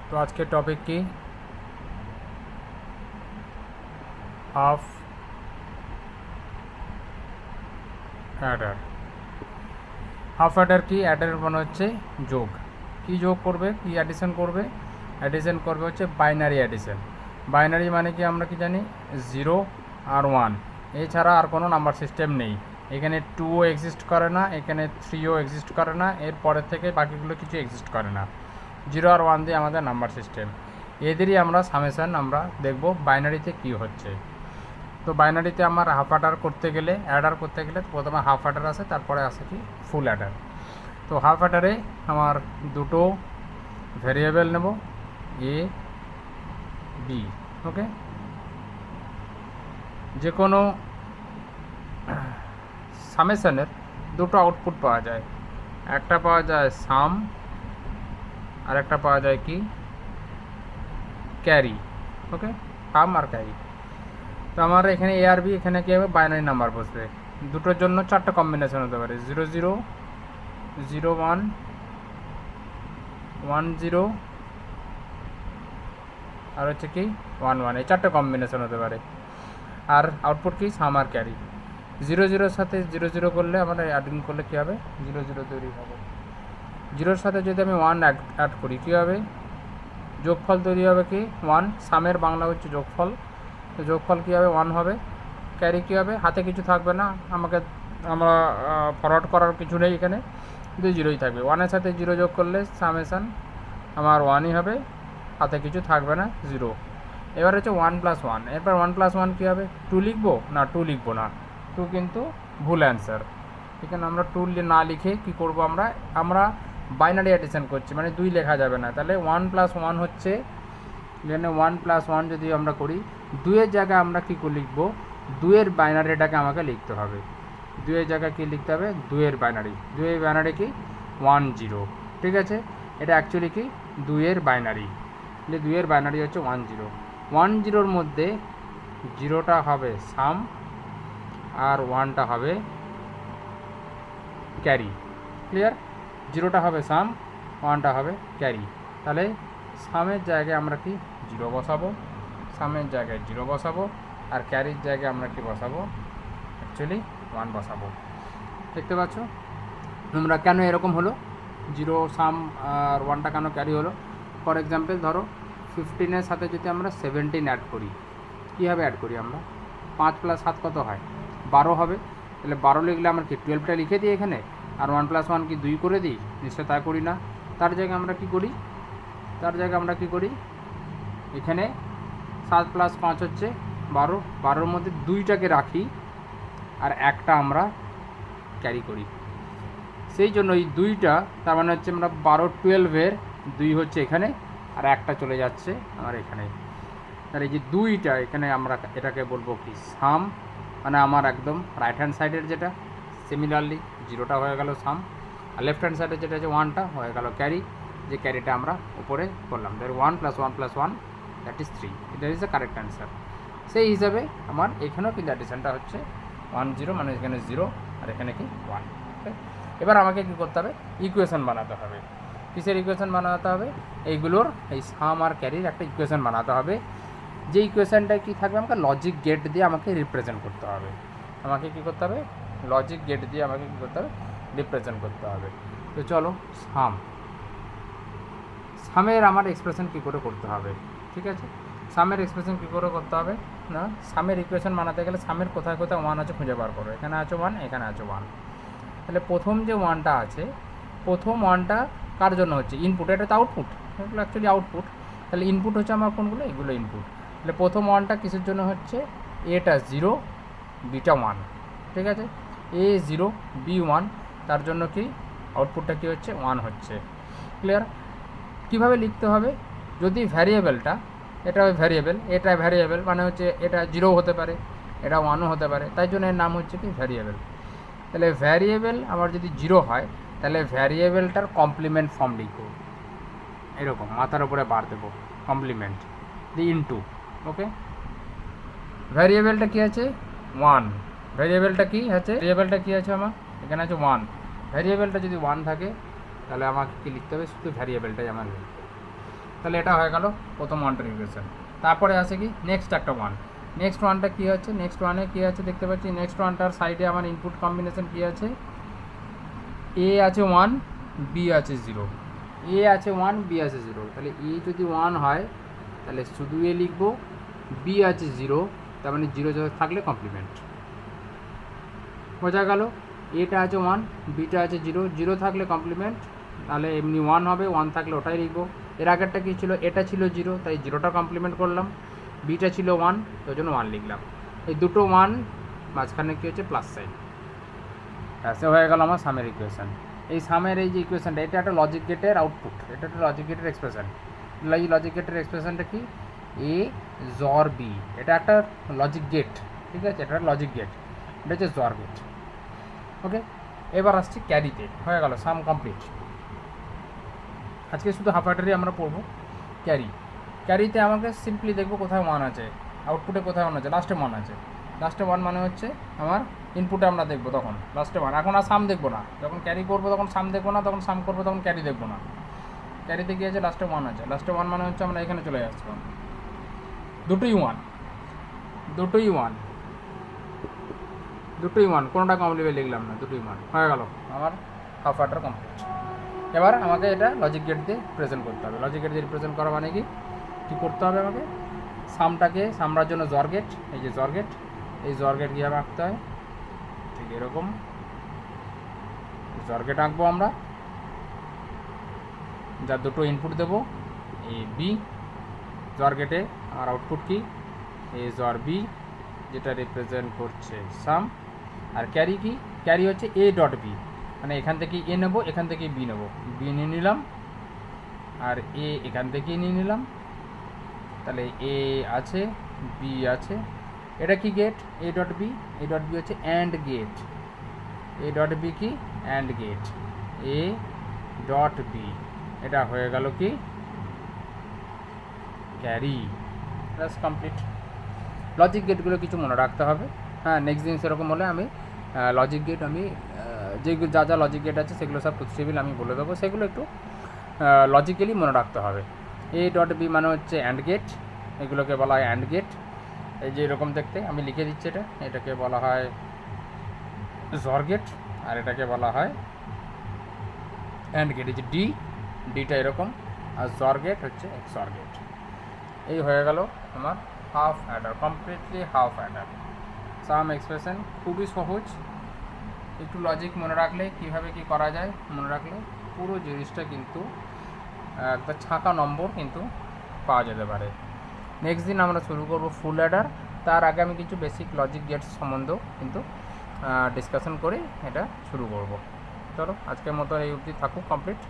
তো আজকের টপিক কি? Half Eder. হাফ অ্যাডার কি? অ্যাডার মানে হচ্ছে যোগ। কি যোগ করবে, কি অ্যাডিশন করবে? অ্যাডিশন করবে হচ্ছে বাইনারি অ্যাডিশন। বাইনারি মানে কি আমরা কি জানি? 0 আর 1, এছাড়া আর কোনো নাম্বার সিস্টেম নেই। এখানে 2ও এক্সিস্ট করে না, এখানে 3ও এক্সিস্ট করে না, এর পরের থেকে বাকিগুলো কিছু এক্সিস্ট করে না। 0 আর 1 দিয়ে আমাদের নাম্বার সিস্টেম। এদেরই আমরা সামেশন আমরা দেখব বাইনারিতে কি হচ্ছে। তো বাইনারিতে আমার হাফ অ্যাডার করতে গেলে, অ্যাডার করতে গেলে প্রথমে হাফ অ্যাডার আসে, তারপরে আসে কি ফুল অ্যাডার। তো হাফ অ্যাডারে আমার দুটো ভেরিয়েবল নেব, এ বি। ওকে, যে কোনো সামেশনের দুটো আউটপুট পাওয়া যায়। একটা পাওয়া যায় সাম, আর একটা পাওয়া যায় কি ক্যারি। ওকে, সাম আর ক্যারি। তো আমার এখানে এ আর বি, এখানে কী হবে? বাইনারি নাম্বার বসবে। দুটোর জন্য 4টা কম্বিনেশন হতে পারে, 0 0 0 1 1 0 আর হচ্ছে কি 1 1, এই 4টা কম্বিনেশন হতে পারে। আর আউটপুট কি? সাম আর ক্যারি। 0 0 সাথে 0 0 করলে আমরা অ্যাডিং করলে কী হবে? 0 0 তৈরি হবে। 0-র সাথে যদি আমি 1 অ্যাড করি কী হবে? যোগফল তৈরি হবে কি 1। সামের বাংলা হচ্ছে যোগফল, তো যোগফল কী হবে? 1 হবে। ক্যারি কী হবে? হাতে কিছু থাকবে না, আমরা ফরওয়ার্ড করার কিছু নেই এখানে, কিন্তু 0ই থাকবে। 1-এর সাথে 0 যোগ করলে সামেশান আমার 1ই হবে, হাতে কিছু থাকবে না, 0। এবার হচ্ছে 1 + 1। এরপর 1 + 1 কী হবে? 2 লিখবো না? 2 লিখবো না, 2 কিন্তু ভুল অ্যান্সার। এখানে আমরা 2 না লিখে কী করবো? আমরা বাইনারি অ্যাডিশন করছি, মানে 2 লেখা যাবে না। তাহলে 1 + 1 হচ্ছে, এখানে 1 + 1 যদি আমরা করি, 2-এর জায়গায় আমরা কী করে লিখবো? 2-এর বাইনারিটাকে আমাকে লিখতে হবে। 2-এর জায়গায় কী লিখতে হবে? 2-এর বাইনারি। 2-এর বাইনারি কি 1 0। ঠিক আছে, এটা অ্যাকচুয়ালি কি 2-এর বাইনারি। যে 2-এর বাইনারি হচ্ছে 1 0। 1 0-র মধ্যে 0টা হবে সাম আর 1টা হবে ক্যারি। ক্লিয়ার? 0টা হবে সাম, 1টা হবে ক্যারি। তাহলে সামের জায়গায় আমরা কি 0 বসাবো, সামের জায়গায় 0 বসাবো, আর ক্যারির জায়গায় আমরা কি বসাবো? অ্যাকচুয়ালি 1 বসাবো। দেখতে পাচ্ছ তোমরা কেন এরকম হলো? 0 সাম আর 1টা কেন ক্যারি হলো? ফর এক্সাম্পল ধরো 15-এর সাথে যদি আমরা 17 অ্যাড করি, কীভাবে অ্যাড করি আমরা? 5 + 7 কত হয়? 12 হবে। তাহলে 12 লিখলে আমরা কি 12টা লিখে দিই এখানে, আর 1 + 1 কি 2 করে দিই? নিশ্চয় তা করি না। তার জায়গায় আমরা কি করি? এখানে 7 + 5 হচ্ছে 12, 12-র মধ্যে 2টাকে রাখি আর একটা আমরা ক্যারি করি। সেই জন্য এই 2টা, তার মানে হচ্ছে আমরা 12 12-এর 2 হচ্ছে এখানে, আর একটা চলে যাচ্ছে আমার এখানে। তাহলে এই যে 2টা এখানে আমরা এটাকে বলবো কি সাম, মানে আমার একদম রাইট হ্যান্ড সাইডের যেটা। সিমিলারলি 0টা হয়ে গেল সাম, আর লেফট হ্যান্ড সাইডের যেটা আছে 1টা হয়ে গেল ক্যারি। যে ক্যারিটা আমরা উপরে করলাম, তাহলে 1 + 1 + 1 দ্যাট ইজ 3। এটা ইজ দ্য কারেক্ট অ্যান্সার। সেই হিসাবে আমার এখানেও কিন্তু অ্যাডিশনটা হচ্ছে 1 0, মানে এখানে 0 আর এখানে কি 1। এবার আমাকে কী করতে হবে? ইকুয়েশন বানাতে হবে। কিসের ইকুয়েশন বানাতে হবে? এইগুলোর, এই সাম আর ক্যারির একটা ইকুয়েশন বানাতে হবে। যে ইকুয়েশনটা কি থাকবে? আমাকে লজিক গেট দিয়ে আমাকে রিপ্রেজেন্ট করতে হবে। আমাকে কী করতে হবে? লজিক গেট দিয়ে আমাকে কী করতে হবে? রিপ্রেজেন্ট করতে হবে। তো চলো, সামের আমার এক্সপ্রেশন কী করে করতে হবে? ঠিক আছে, সামের এক্সপ্রেশন কী করে করতে হবে না, সামের ইকুয়েশন বানাতে গেলে সামের কোথায় কোথায় 1 আছে খুঁজে বার করো। এখানে আছে 1, এখানে আছে 1। তাহলে প্রথম যে 1টা আছে, প্রথম 1টা কার জন্য হচ্ছে? ইনপুট। এটা তো আউটপুট, এগুলো অ্যাকচুয়ালি আউটপুট। তাহলে ইনপুট হচ্ছে আমার কোনগুলো? এগুলো ইনপুট। তাহলে প্রথম 1টা কিসের জন্য হচ্ছে? এটা 0, বিটা 1। ঠিক আছে, এ 0 বি 1, তার জন্য কি আউটপুটটা কী হচ্ছে? 1 হচ্ছে। ক্লিয়ার? কীভাবে লিখতে হবে? যদি ভ্যারিয়েবলটা, এটা ভ্যারিয়েবল, এটা ভ্যারিয়েবল, মানে হচ্ছে এটা 0 হতে পারে, এটা 1ও হতে পারে, তাই জন্য এর নাম হচ্ছে কি ভ্যারিয়েবল। তাহলে ভ্যারিয়েবল আমার যদি 0 হয়, তাহলে ভ্যারিয়েবলটার কমপ্লিমেন্ট ফর্ম লিখব, এরকম মাথার উপরে বার দেবো, কমপ্লিমেন্ট দি ইনটু। ওকে, ভ্যারিয়েবলটা কী আছে? 1। ভ্যারিয়েবলটা কি আছে আমার? এখানে আছে 1। ভ্যারিয়েবলটা যদি 1 থাকে, তাহলে আমাকে কী লিখতে হবে? শুধু ভ্যারিয়েবলটাই আমার লিখতে হবে। তাহলে এটা হয়ে গেল প্রথম ওয়ানটার ইকুয়েশন। তারপরে আছে কি নেক্সট একটা ওয়ান। নেক্সট ওয়ানটা কী হচ্ছে, নেক্সট ওয়ানে কী আছে দেখতে পাচ্ছি, নেক্সট ওয়ানটার সাইডে আমার ইনপুট কম্বিনেশন কী আছে, এ আছে 1, বি আছে 0। এ আছে 1, বি আছে 0, তাহলে এ যদি 1 হয় তাহলে শুধু এ লিখবো, বি আছে 0, তার মানে 0 থাকলে কমপ্লিমেন্ট। বোঝা গেল? এটা আছে 1, বিটা আছে 0, 0 থাকলে কমপ্লিমেন্ট, তাহলে এমনি 1 হবে, 1 থাকলে ওটাই লিখবো। এর আগেরটা কী ছিল, এটা ছিল 0, তাই 0টা কমপ্লিমেন্ট করলাম, বিটা ছিল 1, ওই জন্য 1 লিখলাম। এই দুটো 1 মাঝখানে কী হচ্ছে প্লাস সাইন, সে হয়ে গেল আমার সামের ইকুয়েশান। এই সামের এই যে ইকুয়েশানটা, এটা একটা লজিক গেটের আউটপুট, এটা একটা লজিক গেটের এক্সপ্রেশন। এই লজিক গেটের এক্সপ্রেশনটা কি, এ জর বি, এটা একটা লজিক গেট, ঠিক আছে, এটা লজিক গেট, এটা হচ্ছে জর গেট। ওকে, এবার আসছি ক্যারিতে, হয়ে গেল সাম কমপ্লিট। আজকে শুধু হাফ অ্যাডারই আমরা পড়বো। ক্যারিতে আমাকে সিম্পলি দেখবো কোথায় 1 আছে, আউটপুটে কোথায় 1 আছে, লাস্টে 1 আছে। লাস্টে 1 মানে হচ্ছে আমার ইনপুটে আমরা দেখবো তখন লাস্টে 1। এখন আর সাম দেখবো না, যখন ক্যারি করবো তখন সাম দেখবো না, তখন সাম করবো তখন ক্যারি দেখবো না। ক্যারিতে গিয়ে আছে লাস্টে 1 আছে, লাস্টে 1 মানে হচ্ছে আমরা এখানে চলে আসছিলাম, দুটোই 1, দুটোই 1, দুটোই 1, কোনোটা কমপ্লিমেন্ট লিখলাম না, দুটোই 1 হয়ে গেল আমার হাফ অ্যাডার কমপ্লিট। এবার আমাকে এটা লজিক গেট দিয়ে প্রেজেন্ট করতে হবে। লজিক গেট দিয়ে প্রেজেন্ট করা মানে কি, কী করতে হবে আমাকে, সামটাকে সামরার জন্য জর গেট, এই যে জর গেট, এই জর গেট কীভাবে আঁকতে হয়, ঠিক এরকম জর গেট আঁকবো আমরা, যার দুটো ইনপুট দেবো এ বি। জর গেটে আমার আউটপুট কি, এ জর বি, যেটা রিপ্রেজেন্ট করছে সাম। আর ক্যারি কি, ক্যারি হচ্ছে এ ডট বি, মানে এখান থেকে এ নেবো, এখান থেকে বি নেবো, বি নিয়ে নিলাম, আর এ এখান থেকেই নিয়ে নিলাম, তাহলে এ আছে, বি আছে। এটা কি gate, A dot B, A dot B হচ্ছে and gate, A dot B কি and gate, A dot B, এটা হয়ে গেল কি ক্যারি। Plus complete. লজিক গেটগুলো কিছু মনে রাখতে হবে। হ্যাঁ, নেক্সট দিন সেরকম হলে আমি লজিক গেট, আমি যেগুলো যা যা লজিক গেট আছে সেগুলো সব টেবিল আমি বলে দেবো, সেগুলো একটু লজিক্যালি মনে রাখতে হবে। এ ডট বি মানে হচ্ছে অ্যান্ড গেট, এগুলোকে বলা হয় অ্যান্ড গেট। এই যে এরকম দেখতে আমি লিখে দিচ্ছি, এটাকে বলা হয় জর গেট, আর এটাকে বলা হয় অ্যান্ড গেট। এই যে ডিটা এরকম, আর জর গেট হচ্ছে এক্সর গেট। এই হয়ে গেল আমার half adder, completely half adder. Sum expression খুবই সহজ, একটু লজিক মনে রাখলে কীভাবে কি করা যায় মনে রাখলে পুরো জিনিসটা কিন্তু একটা ছাঁকা নম্বর কিন্তু পাওয়া যেতে পারে। নেক্সট দিন আমরা শুরু করব ফুল অ্যাডার। তার আগে আমি কিছু বেসিক লজিক গেটস সম্বন্ধেও কিন্তু ডিসকাশন করে এটা শুরু করব। চলো আজকের মতো এই অবধি থাকুক, কমপ্লিট।